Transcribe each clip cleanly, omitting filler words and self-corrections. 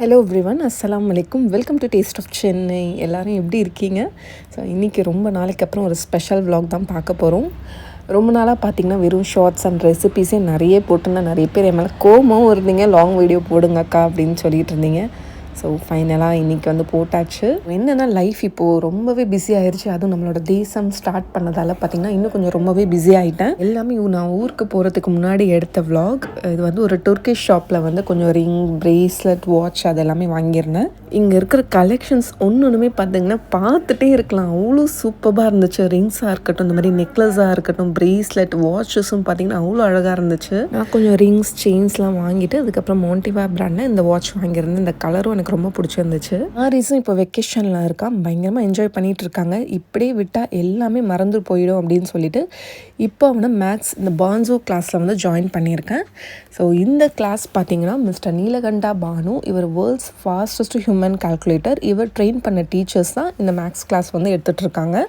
Hello everyone, அஸ்ஸலாமு அலைக்கும். Welcome to taste of Chennai. எல்லோரும் எப்படி இருக்கீங்க? ஸோ இன்றைக்கி ரொம்ப நாளைக்கு அப்புறம் ஒரு ஸ்பெஷல் vlog தான் பார்க்க போகிறோம். ரொம்ப நாளாக பார்த்திங்கன்னா வெறும் ஷார்ட்ஸ் அண்ட் ரெசிபீஸே நிறைய போட்டுருந்தேன். நிறைய பேர் என் மேலே கோவமாகவும் இருந்தீங்க, லாங் வீடியோ போடுங்க அக்கா அப்படின்னு சொல்லிட்டு இருந்தீங்க. ஸோ ஃபைனலாக இன்றைக்கி வந்து போட்டாச்சு. என்னென்னா லைஃப் இப்போது ரொம்பவே பிஸி ஆயிடுச்சு. அதுவும் நம்மளோட தேசம் ஸ்டார்ட் பண்ணதால் பார்த்திங்கன்னா இன்னும் கொஞ்சம் ரொம்பவே பிஸி ஆகிட்டேன். எல்லாமே நான் ஊருக்கு போகிறதுக்கு முன்னாடி எடுத்த vlog. இது வந்து ஒரு டர்க்கிஷ் ஷாப்பில் வந்து கொஞ்சம் ரிங், பிரேஸ்லெட், வாட்ச் அதெல்லாமே வாங்கியிருந்தேன். இங்கே இருக்கிற கலெக்ஷன்ஸ் ஒன்றுமே பார்த்திங்கன்னா பார்த்துட்டே இருக்கலாம், அவ்வளோ சூப்பராக இருந்துச்சு. ரிங்ஸாக இருக்கட்டும், இந்த மாதிரி நெக்லஸாக இருக்கட்டும், பிரேஸ்லெட், வாட்சஸும் பார்த்திங்கன்னா அவ்வளோ அழகாக இருந்துச்சு. நான் கொஞ்சம் ரிங்ஸ், செயின்ஸ்லாம் வாங்கிட்டு அதுக்கப்புறம் மோண்டிவா பிராண்டில் இந்த வாட்ச் வாங்கியிருந்தேன். இந்த கலரும் எனக்கு ரொம்ப பிடிச்சிருந்துச்சு. ஆரிஸும் இப்போ வெக்கேஷனில் இருக்கான், பயங்கரமாக என்ஜாய் பண்ணிகிட்டு இருக்காங்க. இப்படியே விட்டால் எல்லாமே மறந்து போயிடும் அப்படின்னு சொல்லிட்டு இப்போ வந்து மேக்ஸ் இந்த பான்சோ கிளாஸில் வந்து ஜாயின் பண்ணியிருக்கேன். ஸோ இந்த கிளாஸ் பார்த்திங்கன்னா மிஸ்டர் நீலகண்டா பானு, இவர் வேர்ல்ட்ஸ் ஃபாஸ்டஸ்ட் ஹியூமன் கால்குலேட்டர். இவர் ட்ரெயின் பண்ண டீச்சர்ஸ் தான் இந்த மேக்ஸ் கிளாஸ் வந்து எடுத்துகிட்டு இருக்காங்க.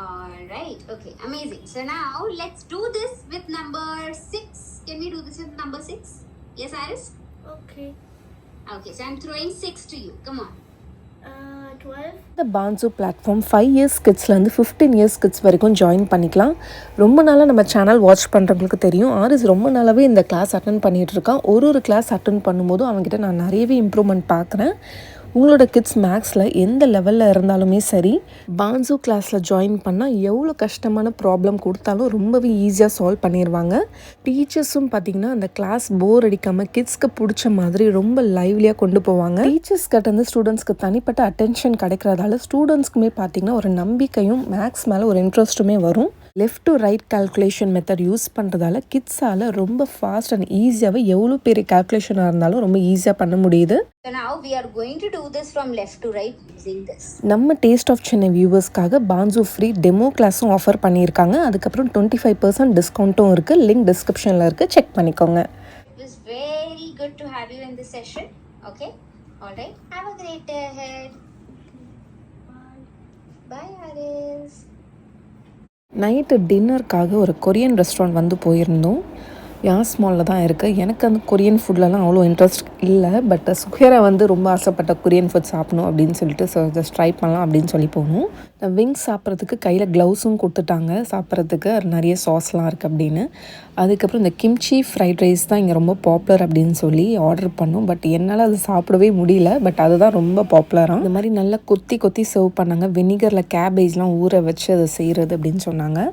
Alright, okay, amazing. So now let's do this with number 6. Can we do this with number 6? Yes, Iris? Okay. Okay, so I'm throwing 6 to you. Come on. 12. இந்த Banso platform 5 years கிட்ஸ்லேருந்து 15 years kids வரைக்கும் join பண்ணிக்கலாம். ரொம்ப நாளாக நம்ம channel watch பண்ணுறவங்களுக்கு தெரியும், Aries ரொம்ப நாளாகவே இந்த கிளாஸ் அட்டன் பண்ணிகிட்டு இருக்கான். ஒரு கிளாஸ் அட்டன் பண்ணும்போதும் அவங்ககிட்ட நான் நிறையவே இம்ப்ரூவ்மெண்ட் பார்க்குறேன். உங்களோட கிட்ஸ் மேக்ஸில் எந்த லெவலில் இருந்தாலுமே சரி, பான்சோ கிளாஸில் ஜாயின் பண்ணால் எவ்வளோ கஷ்டமான ப்ராப்ளம் கொடுத்தாலும் ரொம்பவே ஈஸியாக சால்வ் பண்ணிடுவாங்க. டீச்சர்ஸும் பார்த்திங்கன்னா அந்த கிளாஸ் போர் அடிக்காமல் கிட்ஸ்க்கு பிடிச்ச மாதிரி ரொம்ப லைவ்லியாக கொண்டு போவாங்க. டீச்சர்ஸ் கிட்டேருந்து ஸ்டூடெண்ட்ஸ்க்கு தனிப்பட்ட அட்டென்ஷன் கிடைக்கிறதால ஸ்டூடெண்ட்ஸ்க்குமே பார்த்திங்கன்னா ஒரு நம்பிக்கையும் மேக்ஸ் மேலே ஒரு இன்ட்ரெஸ்ட்டுமே வரும். Left to right calculation method use பண்ணுறதால கிட்ஸால் ரொம்ப ஃபாஸ்ட் அண்ட் ஈஸியாகவே எவ்வளோ பெரிய கால்குலேஷனாக இருந்தாலும் ரொம்ப ஈஸியாக பண்ண முடியுது. So now we are going to do this from left to right using this. நம்ம டேஸ்ட் ஆஃப் சென்னை வியூவர்ஸ்க்காக பான்சோ ஃப்ரீ டெமோ கிளாஸும் ஆஃபர் பண்ணியிருக்காங்க. அதுக்கப்புறம் 25% டிஸ்கவுண்ட்டும் இருக்குது. லிங்க் டிஸ்கிரிப்ஷனில் இருக்குது, செக் பண்ணிக்கோங்க. It was very good to have you in this session. Okay? Alright. Have a great day ahead. Bye, Iris. Night டின்னருக்காக ஒரு கொரியன் ரெஸ்டாரண்ட் வந்து போயிருந்தோம். யாஸ் மாலில் தான் இருக்குது. எனக்கு அந்த கொரியன் ஃபுட்லலாம் அவ்வளோ இன்ட்ரெஸ்ட் இல்லை. பட் சுஹேரா வந்து ரொம்ப ஆசைப்பட்ட கொரியன் ஃபுட் சாப்பிடணும் அப்படின்னு சொல்லிட்டு ஸோ ஜஸ்ட் ட்ரை பண்ணலாம் அப்படின்னு சொல்லி போகணும். விங்ஸ் சாப்பிட்றதுக்கு கையில் க்ளவுஸும் கொடுத்துட்டாங்க, சாப்பிட்றதுக்கு நிறைய சாஸ்லாம் இருக்குது அப்படின்னு. அதுக்கப்புறம் இந்த கிம்ச்சி ஃப்ரைட் ரைஸ் தான் இங்கே ரொம்ப பாப்புலர் அப்படின்னு சொல்லி ஆர்டர் பண்ணோம். பட் என்னால் அது சாப்பிடவே முடியல. பட் அதுதான் ரொம்ப பாப்புலராக. இந்த மாதிரி நல்லா கொத்தி கொத்தி சர்வ் பண்ணாங்க. வினிகரில் கேபேஜ்லாம் ஊற வச்சு அதை செய்கிறது அப்படின்னு சொன்னாங்க.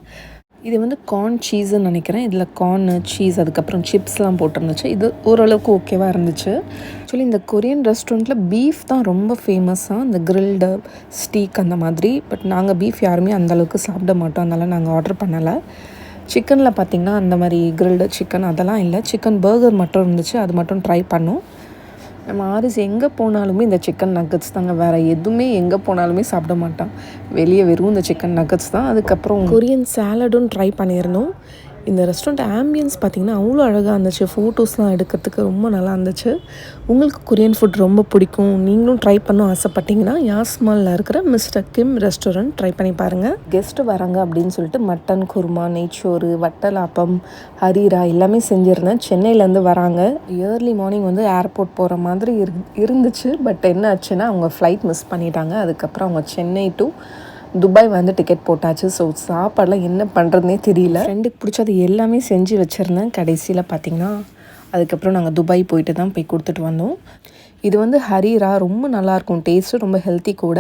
இது வந்து கார்ன் சீஸுன்னு நினைக்கிறேன். இதில் கார்னு, சீஸ், அதுக்கப்புறம் சிப்ஸ்லாம் போட்டிருந்துச்சு. இது ஓரளவுக்கு ஓகேவாக இருந்துச்சு. ஆக்சுவலி இந்த கொரியன் ரெஸ்டாரண்ட்டில் பீஃப் தான் ரொம்ப ஃபேமஸாக, இந்த கிரில்டு ஸ்டீக் அந்த மாதிரி. பட் நாங்கள் பீஃப் யாருமே அந்தளவுக்கு சாப்பிட மாட்டோம், அதனால் நாங்கள் ஆர்டர் பண்ணலை. சிக்கனில் பார்த்திங்கன்னா அந்த மாதிரி கிரில்டு சிக்கன் அதெல்லாம் இல்லை, சிக்கன் பர்கர் மட்டும் இருந்துச்சு, அது மட்டும் ட்ரை பண்ணோம். நம்ம ஆரிஸ் எங்கே போனாலுமே இந்த சிக்கன் நக்கட்ஸ் தாங்க, வேறு எதுவுமே எங்கே போனாலுமே சாப்பிட மாட்டான். வெளியே வெறும் இந்த சிக்கன் நக்கட்ஸ் தான். அதுக்கப்புறம் கொரியன் சாலடும் ட்ரை பண்ணியிருந்தோம். இந்த ரெஸ்டாரண்ட் ஆம்பியன்ஸ் பார்த்திங்கன்னா அவ்வளோ அழகாக இருந்துச்சு. ஃபோட்டோஸ்லாம் எடுக்கிறதுக்கு ரொம்ப நல்லா இருந்துச்சு. உங்களுக்கு கொரியன் ஃபுட் ரொம்ப பிடிக்கும், நீங்களும் ட்ரை பண்ண ஆசைப்பட்டீங்கன்னா யாஸ் மாலில் இருக்கிற மிஸ்டர் கிம் ரெஸ்டாரண்ட் ட்ரை பண்ணி பாருங்கள். கெஸ்ட்டு வராங்க அப்படின்னு சொல்லிட்டு மட்டன் குருமா, நெய்ச்சோறு, வட்டலாப்பம், ஹரீரா எல்லாமே செஞ்சுருந்தேன். சென்னையிலேருந்து வராங்க. ஏர்லி மார்னிங் வந்து ஏர்போர்ட் போகிற மாதிரி இருந்துச்சு. பட் என்ன ஆச்சுன்னா அவங்க ஃப்ளைட் மிஸ் பண்ணிட்டாங்க. அதுக்கப்புறம் அவங்க சென்னை டு துபாய் வந்து டிக்கெட் போட்டாச்சு. ஸோ சாப்பாடெலாம் என்ன பண்ணுறதுனே தெரியல. ஃப்ரெண்டுக்கு பிடிச்சது எல்லாமே செஞ்சு வச்சுருந்தேன். கடைசியில் பார்த்திங்கன்னா அதுக்கப்புறம் நாங்கள் துபாய் போயிட்டு தான் போய் கொடுத்துட்டு வந்தோம். இது வந்து ஹரீரா ரொம்ப நல்லாயிருக்கும், டேஸ்ட்டு ரொம்ப ஹெல்த்தி கூட.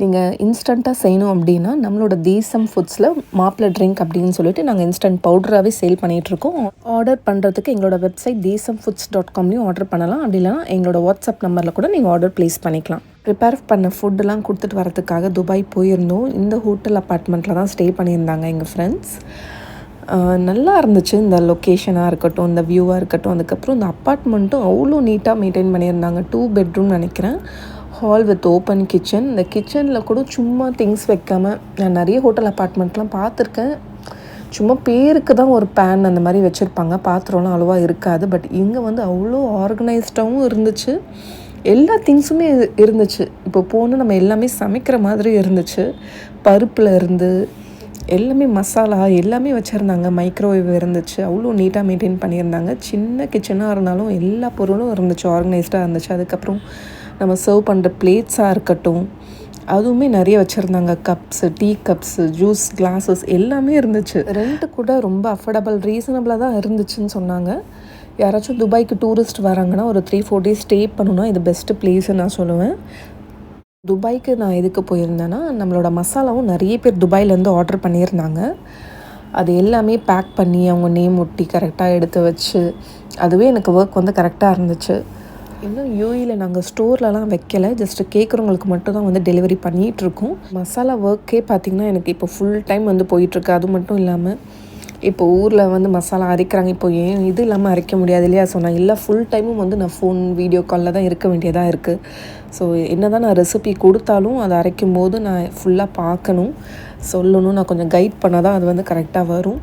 நீங்கள் இன்ஸ்டண்ட்டாக செய்யணும் அப்படின்னா நம்மளோட தேசம் ஃபுட்ஸில் மாப்பிள ட்ரிங்க் அப்படின்னு சொல்லிட்டு நாங்கள் இன்ஸ்டன்ட் பவுடராகவே சேல் பண்ணிகிட்ருக்கோம். ஆர்டர் பண்ணுறதுக்கு எங்களோட வெப்சைட் desamfoods.comலையும் ஆர்டர் பண்ணலாம். அப்படி இல்லைனா எங்களோட வாட்ஸ்அப் நம்பரில் கூட நீங்கள் ஆர்டர் ப்ளேஸ் பண்ணிக்கலாம். ப்ரிப்பேர் பண்ண ஃபுட்டெல்லாம் கொடுத்துட்டு வரதுக்காக துபாய் போயிருந்தோம். இந்த ஹோட்டல் அப்பார்ட்மெண்ட்டில் தான் ஸ்டே பண்ணியிருந்தாங்க எங்கள் ஃப்ரெண்ட்ஸ். நல்லா இருந்துச்சு இந்த லொக்கேஷனாக இருக்கட்டும், இந்த வியூவாக இருக்கட்டும். அதுக்கப்புறம் இந்த அப்பார்ட்மெண்ட்டும் அவ்வளோ நீட்டாக மெயின்டைன் பண்ணியிருந்தாங்க. 2 பெட்ரூம் நினைக்கிறேன், ஹால் வித் ஓப்பன் கிச்சன். இந்த கிச்சனில் கூட சும்மா திங்ஸ் வைக்காமல், நான் நிறைய ஹோட்டல் அப்பார்ட்மெண்ட்லாம் பார்த்துருக்கேன், சும்மா பேருக்கு தான் ஒரு பேன் அந்த மாதிரி வச்சுருப்பாங்க, பாத்திரம்லாம் அவ்வளோவா இருக்காது. பட் இங்கே வந்து அவ்வளோ ஆர்கனைஸ்டாகவும் இருந்துச்சு, எல்லா திங்ஸுமே இருந்துச்சு. இப்போ போனால் நம்ம எல்லாமே சமைக்கிற மாதிரி இருந்துச்சு. பருப்பில் இருந்து எல்லாமே மசாலா எல்லாமே வச்சுருந்தாங்க. மைக்ரோவேவ் இருந்துச்சு. அவ்வளோ நீட்டாக மெயின்டைன் பண்ணியிருந்தாங்க. சின்ன கிச்சனாக இருந்தாலும் எல்லா பொருளும் இருந்துச்சு, ஆர்கனைஸ்டாக இருந்துச்சு. அதுக்கப்புறம் நம்ம சர்வ் பண்ணுற பிளேட்ஸாக இருக்கட்டும், அதுவுமே நிறைய வச்சுருந்தாங்க. Cups, tea cups, juice classes எல்லாமே இருந்துச்சு. ரெண்ட்டு கூட ரொம்ப அஃபோர்டபுள், ரீசனபிளாக தான் இருந்துச்சுன்னு சொன்னாங்க. யாராச்சும் துபாய்க்கு டூரிஸ்ட் வராங்கன்னா ஒரு 3-4 டேஸ் ஸ்டே பண்ணணுன்னா இது பெஸ்ட்டு பிளேஸ்ன்னு நான் சொல்லுவேன். துபாய்க்கு நான் எதுக்கு போயிருந்தேன்னா, நம்மளோட மசாலாவும் நிறைய பேர் துபாயிலேருந்து ஆர்டர் பண்ணியிருந்தாங்க. அது எல்லாமே பேக் பண்ணி அவங்க நேம் ஒட்டி கரெக்டாக எடுத்து வச்சு, அதுவே எனக்கு ஒர்க் வந்து கரெக்டாக இருந்துச்சு. இன்னும் யூஏயில் நாங்கள் ஸ்டோர்லலாம் வைக்கலை, ஜஸ்ட்டு கேட்குறவங்களுக்கு மட்டும் தான் வந்து டெலிவரி பண்ணிகிட்ருக்கோம். மசாலா ஒர்க்கே பார்த்திங்கன்னா எனக்கு இப்போ ஃபுல் டைம் வந்து போயிட்டுருக்கு. அது மட்டும் இல்லாமல் இப்போ ஊரில் வந்து மசாலா அரைக்கிறாங்க. இப்போ ஏன் இது இல்லாமல் அரைக்க முடியாது இல்லையா? ஸோ நான் எல்லா ஃபுல் டைமும் வந்து நான் ஃபோன் வீடியோ காலில் தான் இருக்க வேண்டியதாக இருக்குது. ஸோ என்ன தான் நான் ரெசிபி கொடுத்தாலும் அதை அரைக்கும் போது நான் ஃபுல்லாக பார்க்கணும், சொல்லணும். நான் கொஞ்சம் கைட் பண்ணால் தான் அது வந்து கரெக்டாக வரும்.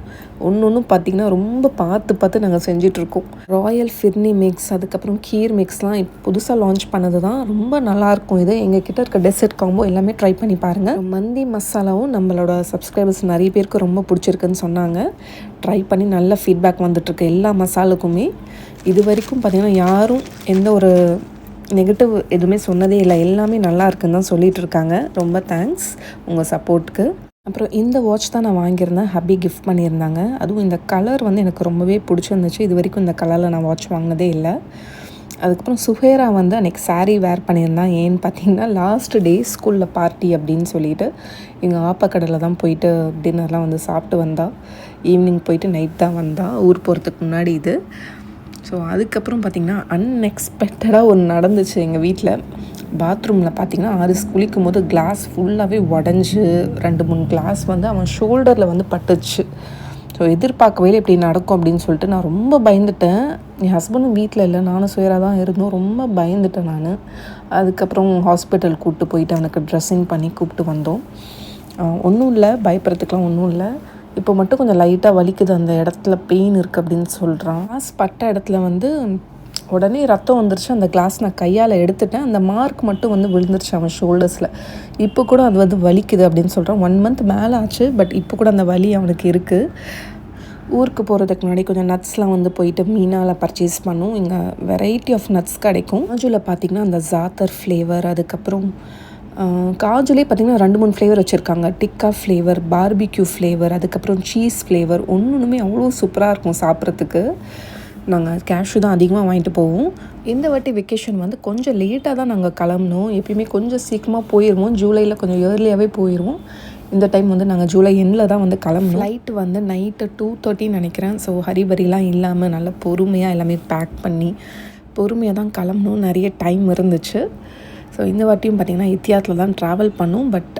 ஒன்று பார்த்திங்கன்னா ரொம்ப பார்த்து நாங்கள் செஞ்சிட்ருக்கோம். ராயல் ஃபிர்னி மிக்ஸ், அதுக்கப்புறம் கீர் மிக்ஸ்லாம் இப்போ புதுசாக லான்ச் பண்ணது தான். ரொம்ப நல்லாயிருக்கும். இது எங்ககிட்ட இருக்க டெசர்ட் காம்போ எல்லாமே ட்ரை பண்ணி பாருங்கள். மந்தி மசாலாவும் நம்மளோட சப்ஸ்கிரைபர்ஸ் நிறைய பேருக்கு ரொம்ப பிடிச்சிருக்குன்னு சொன்னாங்க. ட்ரை பண்ணி நல்ல ஃபீட்பேக் வந்துட்டுருக்கு எல்லா மசாலுக்குமே. இது வரைக்கும் பார்த்திங்கன்னா யாரும் எந்த ஒரு நெகட்டிவ் எதுவுமே சொன்னதே இல்லை. எல்லாமே நல்லா இருக்குன்னு தான் சொல்லிகிட்டு இருக்காங்க. ரொம்ப தேங்க்ஸ் உங்கள் சப்போர்ட்டுக்கு. அப்புறம் இந்த வாட்ச் தான் நான் வாங்கியிருந்தேன். ஹப்பி கிஃப்ட் பண்ணியிருந்தாங்க. அதுவும் இந்த கலர் வந்து எனக்கு ரொம்பவே பிடிச்சிருந்துச்சு. இது வரைக்கும் இந்த கலரில் நான் வாட்ச் வாங்கினதே இல்லை. அதுக்கப்புறம் சுஹேரா வந்து அன்றைக்கி சாரீ வேர் பண்ணியிருந்தான். ஏன்னு பார்த்தீங்கன்னா லாஸ்ட் டே ஸ்கூலில் பார்ட்டி அப்படின்னு சொல்லிட்டு எங்கள் ஆப்பா கடையில் தான் போயிட்டு டின்னர்லாம் வந்து சாப்பிட்டு வந்தா. ஈவினிங் போயிட்டு நைட் தான் வந்தா, ஊர் போகிறதுக்கு முன்னாடி இது. ஸோ அதுக்கப்புறம் பார்த்திங்கன்னா அன்எக்ஸ்பெக்டடாக ஒன்று நடந்துச்சு எங்கள் வீட்டில். பாத்ரூமில் பார்த்திங்கன்னா ஆரிஸ் குளிக்கும் போது கிளாஸ் ஃபுல்லாகவே உடஞ்சி 2-3 கிளாஸ் வந்து அவன் ஷோல்டரில் வந்து பட்டுச்சு. ஸோ எதிர்பார்க்கவே இப்படி நடக்கும் அப்படின்னு சொல்லிட்டு நான் ரொம்ப பயந்துட்டேன். என் ஹஸ்பண்டும் வீட்டில் இல்லை, நானும் சுயராக தான் இருந்தோம். ரொம்ப பயந்துட்டேன் நான். அதுக்கப்புறம் ஹாஸ்பிட்டல் கூப்பிட்டு போயிட்டு அவனுக்கு ட்ரெஸ்ஸிங் பண்ணி கூப்பிட்டு வந்தோம். ஒன்றும் இல்லை, பயப்படுறதுக்கெலாம் ஒன்றும் இல்லை. இப்போ மட்டும் கொஞ்சம் லைட்டாக வலிக்குது, அந்த இடத்துல பெயின் இருக்குது அப்படின்னு சொல்கிறான். கிளாஸ் பட்ட இடத்துல வந்து உடனே ரத்தம் வந்துருச்சு. அந்த கிளாஸ் நான் கையால் எடுத்துட்டேன். அந்த மார்க் மட்டும் வந்து விழுந்துருச்சு அவன் ஷோல்டர்ஸில். இப்போ கூட அது வந்து வலிக்குது அப்படின்னு சொல்கிறான். 1 மந்த் மேலே ஆச்சு, பட் இப்போ கூட அந்த வலி அவனுக்கு இருக்குது. ஊருக்கு போகிறதுக்கு முன்னாடி கொஞ்சம் நட்ஸ்லாம் வந்து போயிட்டு மீனால் பர்ச்சேஸ் பண்ணோம். இங்கே வெரைட்டி ஆஃப் நட்ஸ் கிடைக்கும். காஜுவில் பார்த்திங்கன்னா அந்த ஜாத்தர் ஃப்ளேவர், அதுக்கப்புறம் காஜுலே பார்த்திங்கன்னா 2-3 ஃப்ளேவர் வச்சுருக்காங்க. டிக்கா ஃப்ளேவர், பார்பிக்யூ ஃப்ளேவர், அதுக்கப்புறம் சீஸ் ஃப்ளேவர். ஒன்றுமே அவ்வளோ சூப்பராக இருக்கும் சாப்பிட்றதுக்கு. நாங்கள் கேஷ்யூ தான் அதிகமாக வாங்கிட்டு போவோம். இந்த வாட்டி வெக்கேஷன் வந்து கொஞ்சம் லேட்டாக தான் நாங்கள் கிளம்புனோம். எப்பயுமே கொஞ்சம் சீக்கிரமாக போயிடுவோம். ஜூலையில் கொஞ்சம் ஏர்லியாகவே போயிடுவோம். இந்த டைம் வந்து நாங்கள் ஜூலை எண்டில் தான் வந்து கிளம்புனோம். ஃப்ளைட் வந்து நைட்டு 2:30 நினைக்கிறேன். ஸோ ஹரிபரிலாம் இல்லாமல் நல்லா பொறுமையாக எல்லாமே பேக் பண்ணி பொறுமையாக தான் கிளம்பணும். நிறைய டைம் இருந்துச்சு. ஸோ இந்த வாட்டியும் பார்த்திங்கன்னா இத்தியாத்தில் தான் ட்ராவல் பண்ணோம். பட்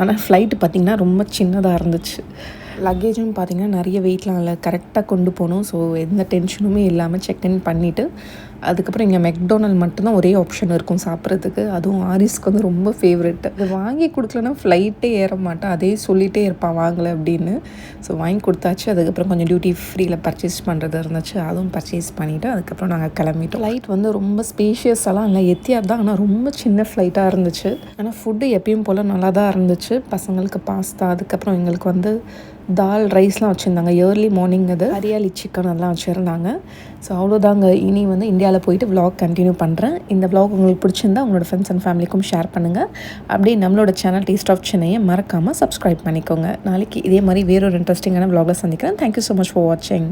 ஆனால் ஃப்ளைட்டு பார்த்திங்கன்னா ரொம்ப சின்னதாக இருந்துச்சு. லக்கேஜும் பார்த்திங்கன்னா நிறைய வெயிட்லாம் இல்லை, கரெக்டாக கொண்டு போகணும். ஸோ எந்த டென்ஷனுமே இல்லாமல் செக்இன் பண்ணிவிட்டு அதுக்கப்புறம் இங்கே மெக்டொனால்ட் மட்டும்தான் ஒரே ஆப்ஷன் இருக்கும் சாப்பிட்றதுக்கு. அதுவும் ஆரிஸ்க்கு வந்து ரொம்ப ஃபேவரெட்டு. இது வாங்கி கொடுக்கலன்னா ஃப்ளைட்டே ஏற மாட்டான், அதே சொல்லிகிட்டே இருப்பான் வாங்கலை அப்படின்னு. ஸோ வாங்கி கொடுத்தாச்சு. அதுக்கப்புறம் கொஞ்சம் டியூட்டி ஃப்ரீயில் பர்ச்சேஸ் பண்ணுறது இருந்துச்சு, அதுவும் பர்ச்சேஸ் பண்ணிவிட்டு அதுக்கப்புறம் நாங்கள் கிளம்பிட்டோம். ஃப்ளைட் வந்து ரொம்ப ஸ்பேஷியஸெல்லாம் இல்லை, எத்தியார் தான். ஆனால் ரொம்ப சின்ன ஃப்ளைட்டாக இருந்துச்சு. ஆனால் ஃபுட்டு எப்பயும் போல் நல்லா தான் இருந்துச்சு. பசங்களுக்கு பாஸ்தா, அதுக்கப்புறம் எங்களுக்கு வந்து தால் ரைஸ்லாம் வச்சுருந்தாங்க. ஏர்லி மார்னிங் அது ஹரியாலி சிக்கன் அதெல்லாம் வச்சுருந்தாங்க. ஸோ அவ்வளோதாங்க. இனி வந்து இந்தியாவில் போயிட்டு vlog கண்டினியூ பண்ணுறேன். இந்த vlog உங்களுக்கு பிடிச்சிருந்தா உங்களோட ஃப்ரெண்ட்ஸ் அண்ட் ஃபேமிலிக்கும் ஷேர் பண்ணுங்கள். அப்படியே நம்மளோட சேனல் டேஸ்ட் ஆஃப் சென்னையை மறக்காமல் சப்ஸ்கிரைப் பண்ணிக்கோங்க. நாளைக்கு இதே மாதிரி வேறொரு இன்ட்ரெஸ்டிங்கான vlogல சந்திக்கிறேன். தேங்க்யூ ஸோ மச் ஃபார் வாட்சிங்.